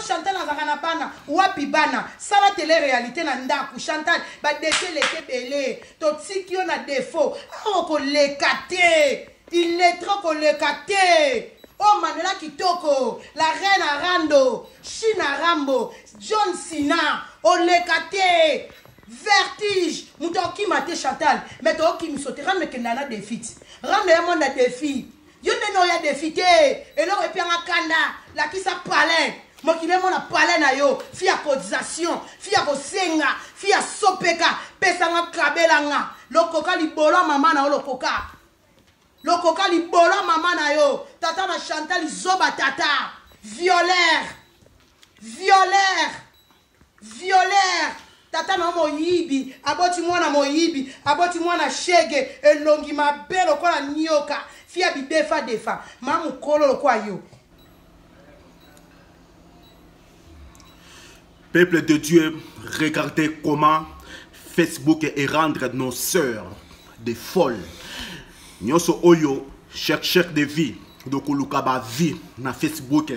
Chantal Nazarana Bana, Wapi Bana, ça va télé-réalité Nandaku, Chantal, bah défait les belé, ton tiki on a défaut, oh qu'on les caté, il est trop qu'on les caté. Oh Manuela Kitoko, la reine Arando, China Rambo, John Cena, Olekate, Vertige, Moutoki Mate Chantal, mais toi qui me saute, rame que nana défi. Rame a défi. Yo ne ya défité, et là et puis en Kanda, la qui sa palais. Moi qui n'aime la palais na yo, fi à cotisation, fi à kosenga, fi à sopeka, pesanga kabelanga, lokoka libolo mama na lokoka. Le coca li bolo maman na yo. Tata na Chantal zoba tata. Violeur. Tata na moyibi. Aboti mwana moyibi. Aboti mwana shege. Elongi mabelo kwa la nyoka. Fia bi defa. Mamu kolo kwa yo. Peuple de Dieu, regardez comment Facebook est rendre nos sœurs des folles. Nyoso oyo chercheur de vie donc lukaba vie na Facebook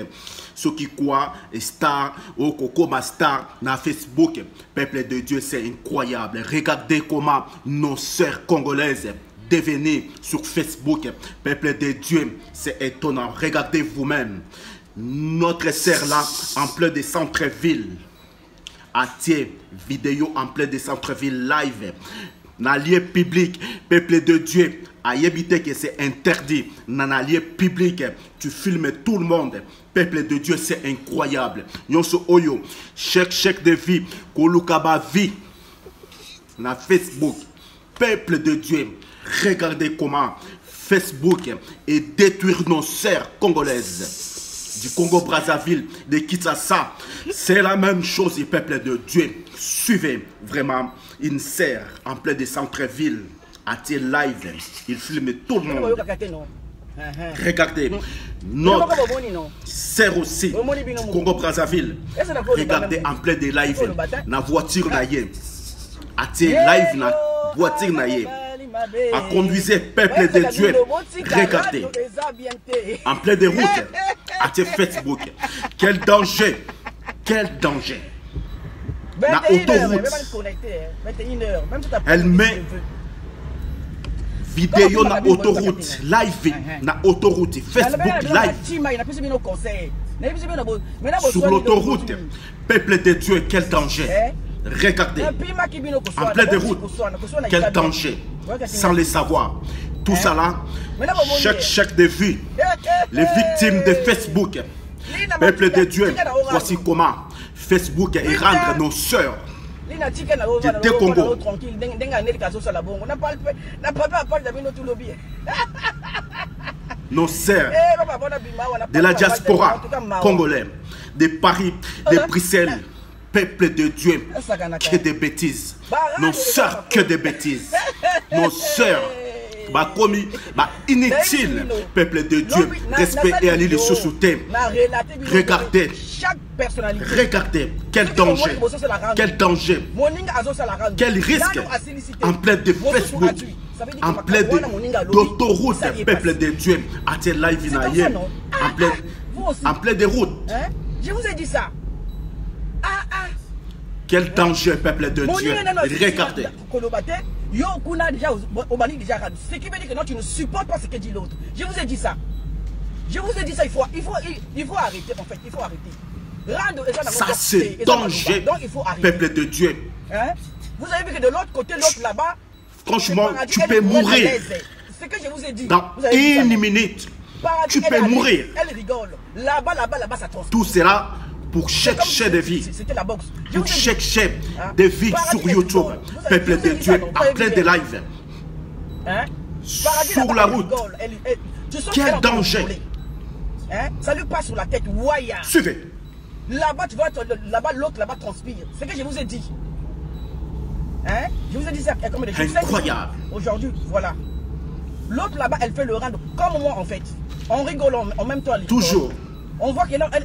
ce qui quoi star au kokoma star na Facebook. Peuple de Dieu, c'est incroyable. Regardez comment nos sœurs congolaises deviennent sur Facebook. Peuple de Dieu, c'est étonnant. Regardez vous-même notre sœur là en plein de centre-ville, attire vidéo en plein de centre-ville live na lieu public. Peuple de Dieu, à éviter que c'est interdit dans un lieu public, tu filmes tout le monde. Peuple de Dieu, c'est incroyable. Nyonso oyo chèque de vie kolukaba vie na Facebook. Peuple de Dieu, regardez comment Facebook est détruire nos sœurs congolaises du Congo-Brazzaville, de Kinshasa. C'est la même chose, peuple de Dieu. Suivez vraiment une sœur en plein de centre-ville, à live. Il filme tout le monde. Regardez, notre sœur aussi du Congo-Brazzaville. Regardez en plein de live, na voiture naïe. À live, na voiture naïe. À conduire peuple de Dieu. Regardez, en plein de route, à Facebook. Quel danger! Quel danger! La autoroute. Elle met vidéo na autoroute, live na autoroute, Facebook live. Sur l'autoroute, peuple de Dieu, quel danger! Regardez, en plein de route, quel danger! Sans le savoir. Tout ça là, chaque de vie, les victimes de Facebook. Peuple de Dieu, voici comment Facebook est rendre nos sœurs du Congo. Nos sœurs de la diaspora congolaise, de Paris, de Bruxelles. Peuple de Dieu, que des bêtises. Nos sœurs, que des bêtises. Nos sœurs, commis, inutile. Peuple de Dieu, respect et aller les sociétés. Regardez, regardez, quel danger, quel danger, quel risque en plein de Facebook, en plein d'autoroute, peuple de Dieu, à tes live en plein de route. Je vous ai dit ça. Quel danger, peuple de Dieu. Regardez. Ce qui veut dire que non, tu ne supportes pas ce que dit l'autre. Je vous ai dit ça. Je vous ai dit ça. Il faut arrêter, en fait. Il faut arrêter. Ça, c'est danger, peuple de Dieu. Hein? Vous avez vu que de l'autre côté, l'autre là-bas, franchement, tu peux mourir. Ce que je vous ai dit. Dans une minute, tu peux mourir. Elle rigole. Là-bas, ça transpire. Tout sera pour chaque chaîne de vie. C'était la boxe. Pour chaque chaîne de vie sur YouTube. Peuple de Dieu, en plein de live. Hein? Sur la route. Quel danger. Hein? Ça lui passe sur la tête. Waya. Suivez. Là-bas, tu vois, là-bas, l'autre là-bas transpire. C'est ce que je vous ai dit. Hein? Je vous ai dit ça. Incroyable. Aujourd'hui, voilà. L'autre là-bas, elle fait le rendre comme moi en fait. En rigolant en même temps. Toujours. On voit qu'elle est en train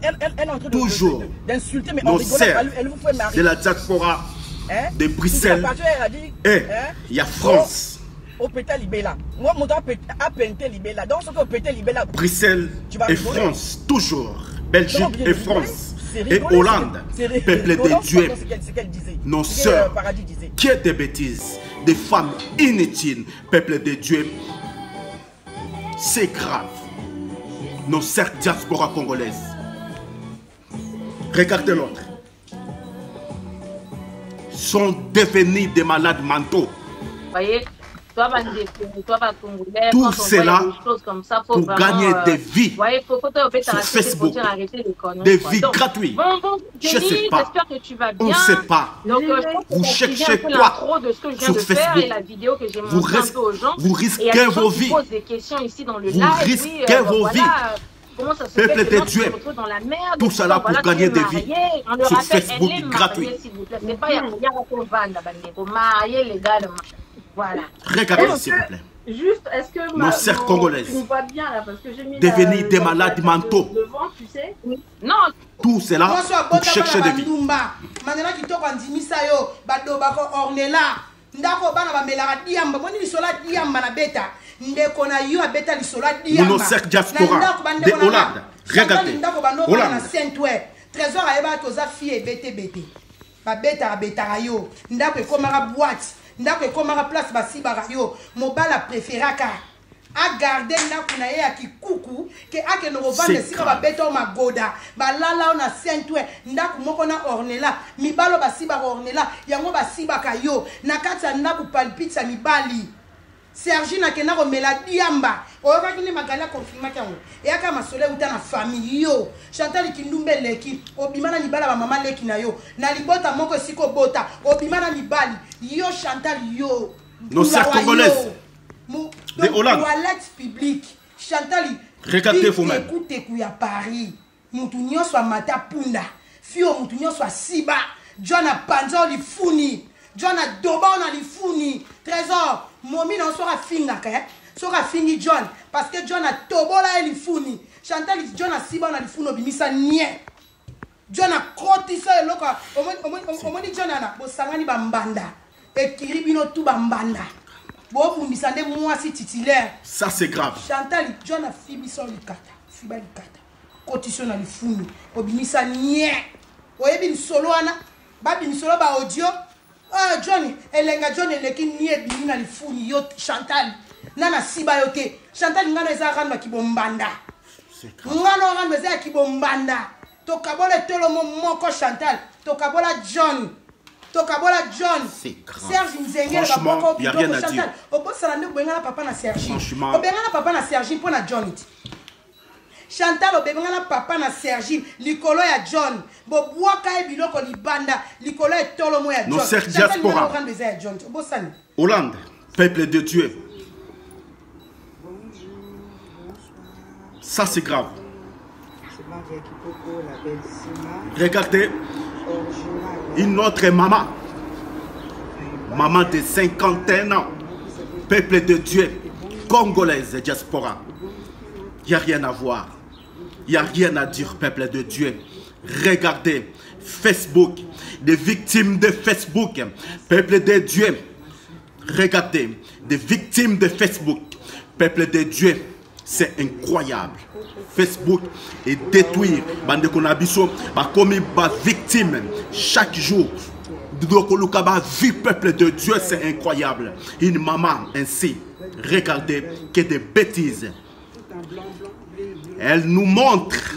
d'insulter, mais en rigolant, elle vous fait marrer. De la diaspora, hein? De Bruxelles. Et il y a France. Au pété libella. Moi, mon temps a pété libella. Donc, ce que pété libella. Bruxelles et France, toujours. Belgique et France. et Hollande, peuple de Dieu, nos sœurs, qui est des bêtises, des femmes inutiles, peuple de Dieu, c'est grave. Nos sœurs diaspora congolaises. Regardez l'autre. Sont devenus des malades mentaux. Voyez, toi, Congolais, tout cela comme ça, pour gagner des vies sur Facebook, des vies gratuites. Je ne sais pas. On ne sait pas. Donc, vous cherchez quoi sur Facebook? Vous risquez vos vies. Vous risquez vos vies. Comment ça se fait Peuple de Dieu, dans la merde, tout cela pour gagner des vies sur Facebook gratuit. C'est pas voilà. Regardez s'il vous plaît. Juste, est-ce que nos sœurs congolaises bien là parce que j'ai mis devenir des malades mentaux. Devant, tu sais. Non. Tout cela pour chercher des vies. Maintenant qui t'ont andimisa yo, bado bako ornela, ndako bana bamelaka diamba, moni lisola diamba na beta. Ndekona yo abeta lisola diamba. Nos sœurs diaspora de Hollande. Regardez. Hollande. Trésor ayeba toza fille bete. Ba beta abeta yo. Ndako ekomaka boîte. Ndako ekomaka place basibaka yo. Mobala préféraka. A garder ndako na ye ya kikuku ke ake no vendre sika ba beta o magoda. Ba lala na Saint-Ouen. Ndako moko na ornela. Mibalo basiba ornela. Yango basibaka yo. Na kati ndako palpite mibali. Sergi na kena komela diamba oyoka kini magala confirma kango eyaka masole uta na famille yo Chantal Kindumbe leki obima na libala ba mama leki na yo na libota moko siko bota obima na libali yo Chantal yo nos sœurs congolaises de Hollande toilette publique Chantal regardez vous-même écoutez kuya Paris mutu nyonso mata punda fio mutu nyonso siba John a panzo li funi John a doba na li funi Trésor Momi non sera finga sera fingi John parce que John a tobola et funi Chantal John a siba na lifuno bimisa nie John a crotisa loka omoni John ana bosangani bambanda et kiribino tout bambanda bo bumbisa nde mwasi titulaire ça c'est grave Chantal John a fibiso likata fiba likata crotisa na lifuno obimisa nie oyebi solo ana babi solo ba audio ah Johnny, elenga Johnny eleki nie bimina lifuni yo Chantal. Nana siba yote. Chantal ngano eza randwa kibombanda. Ngano randwa eza kibombanda. Tokabole tolo moko Chantal. Tokabola John. Serge Nzengele franchement, il n'y a rien à dire. Obosala nde bengana papa na Serge. Obengana papa na Serge pour na Johnny. Chantal obengana papa na Serge likolo ya John bo bwaka e biloko libanda likolo e tolo mo ya John. Nos sœurs diaspora Hollande peuple de Dieu. Ça c'est grave. Regardez une autre maman de 51 ans peuple de Dieu congolaise diaspora. Il n'y a rien à voir. Il n'y a rien à dire, peuple de Dieu. Regardez Facebook, des victimes de Facebook, peuple de Dieu. Regardez, des victimes de Facebook, peuple de Dieu. C'est incroyable. Facebook est détruit. Bande konabiso, comme victime chaque jour. Vie, peuple de Dieu, c'est incroyable. Une maman ainsi, regardez que des bêtises. Elle nous montre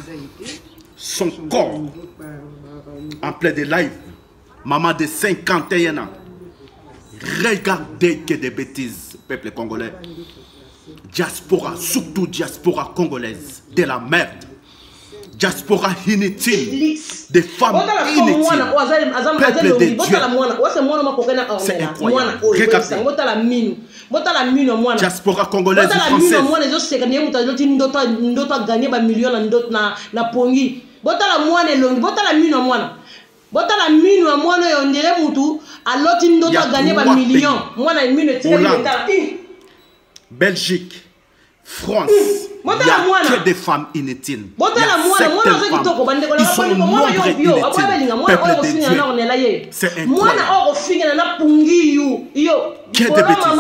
son corps en plein de live. Maman de 51 ans. Regardez que des bêtises, peuple congolais. Diaspora, surtout diaspora congolaise. De la merde. Diaspora inutile. Des femmes inutiles. Peuple de Dieu. C'est incroyable. Regardez. Diaspora congolaise et française. Belgique, France, il n'y a que des femmes inutiles. Il y a certaines femmes qui sont nombreux inutiles. Peuple de Dieu. C'est incroyable. Que de bêtises.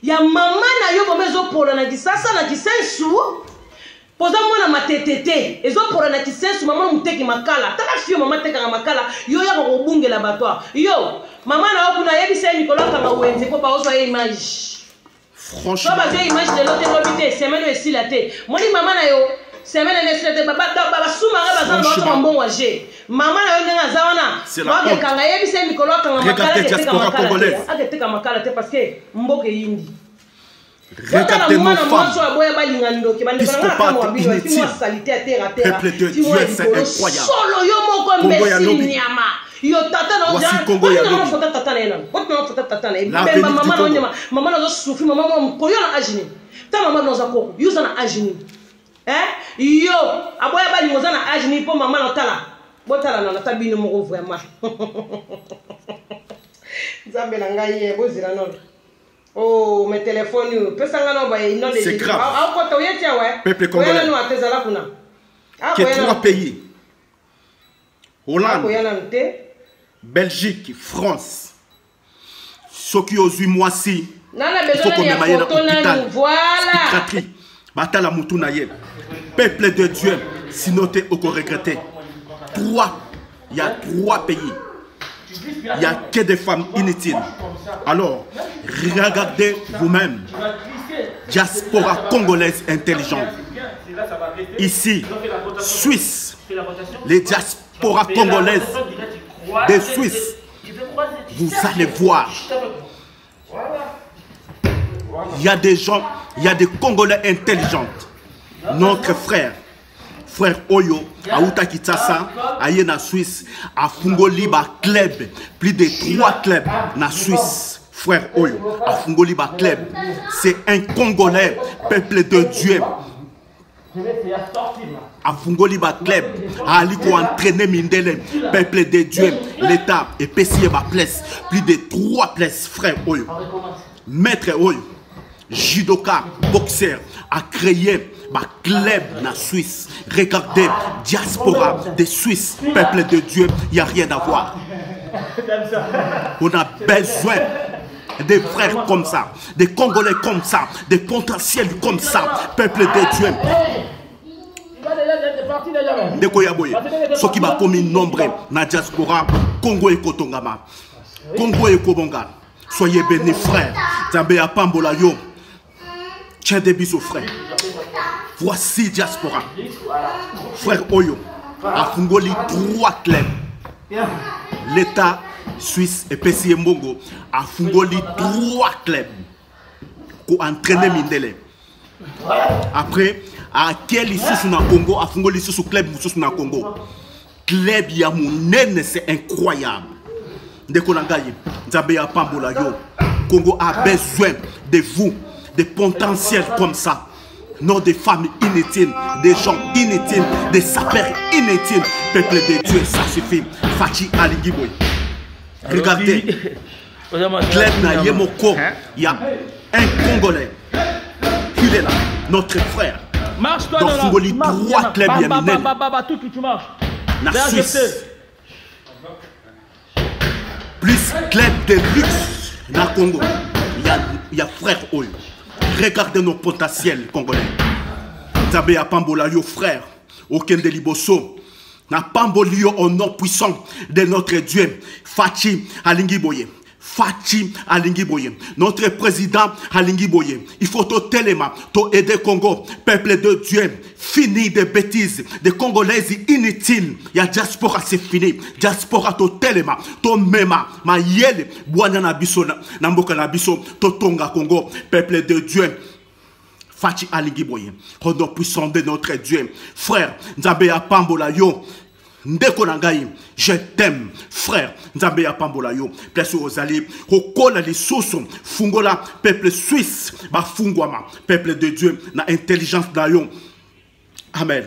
Ya mama na yo bomezo polo na kisasa na kisensu Posa mwana matetete ezo pora na kisensu mama muteki makala taka fio mama teka makala yo ya ko bungela batwa yo mama na okuna yebisa Nicolas kanga wenze ko ba ozo image franchement ba je image de l'autre lobité semaine esi la te moni mama na yo semaine esi la te baba soumara bazana ba mbon waje mama na yo nga zawana ba kanga yebisa Nicolas kanga makala teka makala te parce que mboke yindi. Regardez nos femmes, psychopathes inutiles, peuple de Dieu, c'est incroyable. Congo ya Lobi. Voici Congo ya Lobi. La bénédiction du Congo. Maman n'a souffert, maman n'a agini. Ta maman n'a pas eu ça n'a agini. Yo, aboya bali moza na agini pour maman na tala. Botala na tabine mo vraiment. Zambe na ngai bozira non. Oh, mes téléphones, c'est grave. Peuple congolais. Que 3 pays. Hollande, Belgique, France. Ceux qui ont eu moi si. Il faut qu'on ait un hôpital. Psychiatrie. Batala Moutunaye. Peuple de Dieu. Sinon, tu es encore regretté. 3. Il y a 3 pays. Il n'y a que des femmes inutiles. Alors, regardez vous-même. Diaspora congolaise intelligente. Ici, Suisse, les diasporas congolaises des Suisses, vous allez voir. Il y a des gens, il y a des Congolais intelligents. Notre frère Oyo, à Outakitasa, à Yena Suisse, à Fungoliba Club, plus de 3 clubs na Suisse. Frère Oyo, à Fungoliba Club, c'est un Congolais, peuple de Dieu. À Fungoliba Club, à Aliko entraîner Mindele, peuple de Dieu, l'État et Pessieba Place, plus de 3 places, frère Oyo. Maître Oyo, judoka, boxeur, a créé un club na Suisse. Regardez, diaspora des Suisses, peuple de Dieu, il n'y a rien à voir. On a besoin des frères comme ça, des Congolais comme ça, des potentiels comme ça, peuple de Dieu. De Koyaboye, ce qui va comme nombre na diaspora, Congo et Kotongama, Congo et Kobonga. Soyez bénis, frères. Zambé a Pambola yo. Tiens des bisous, frères. Voici diaspora. Frère Oyo, à Fungoli 3 clubs. L'État suisse et PCM Mbongo à Fungoli 3 clubs. Pour entraîner Mindele. Après, à quel issue na Congo, à Fungoli sous club na Congo. Club Yamounene, c'est incroyable. Dès qu'on a gagné, Zambé a Pambola yo. Congo a besoin de vous, des potentiels comme ça. Non des femmes inutiles, des gens inutiles, des sapeurs inutiles. Peuple de Dieu, ça suffit. Fachi Alingiboy. Regardez. Club na Yemoko. Il y a un Congolais. Il est là, notre frère. Marche-toi dans Fungoli 3 clubs Yaminen. Tu marches. Na Suisse. Plus club de luxe na Congo. Il y a frère Oyo. Regardez nos potentiels congolais. Zabé a Pambola yo frère. Aucun de Liboso. Na Pambolio au nom puissant de notre Dieu. Fachi Alingiboye. Fachi Alingiboye. Notre président Alingiboye. Il faut tout téléma, tout aider Congo. Peuple de Dieu. Fini de bêtises. Des Congolaises inutiles. Il y a diaspora, c'est fini. Diaspora, tout téléma, tout mema. Ma yele. Boana na biso. Namboka na biso. Tout tonga Congo. Peuple de Dieu. Fachi Alingiboye. Au nom puissant de notre Dieu. Frère, Nzambe a Pambola yo. Ndeko nangai, je t'aime, frère. Nzambe ya Pambola yo. Place aux alliés. Okola les sousou. Fungola, peuple suisse. Ba fungwama. Peuple de Dieu. Na intelligence na yo. Amen.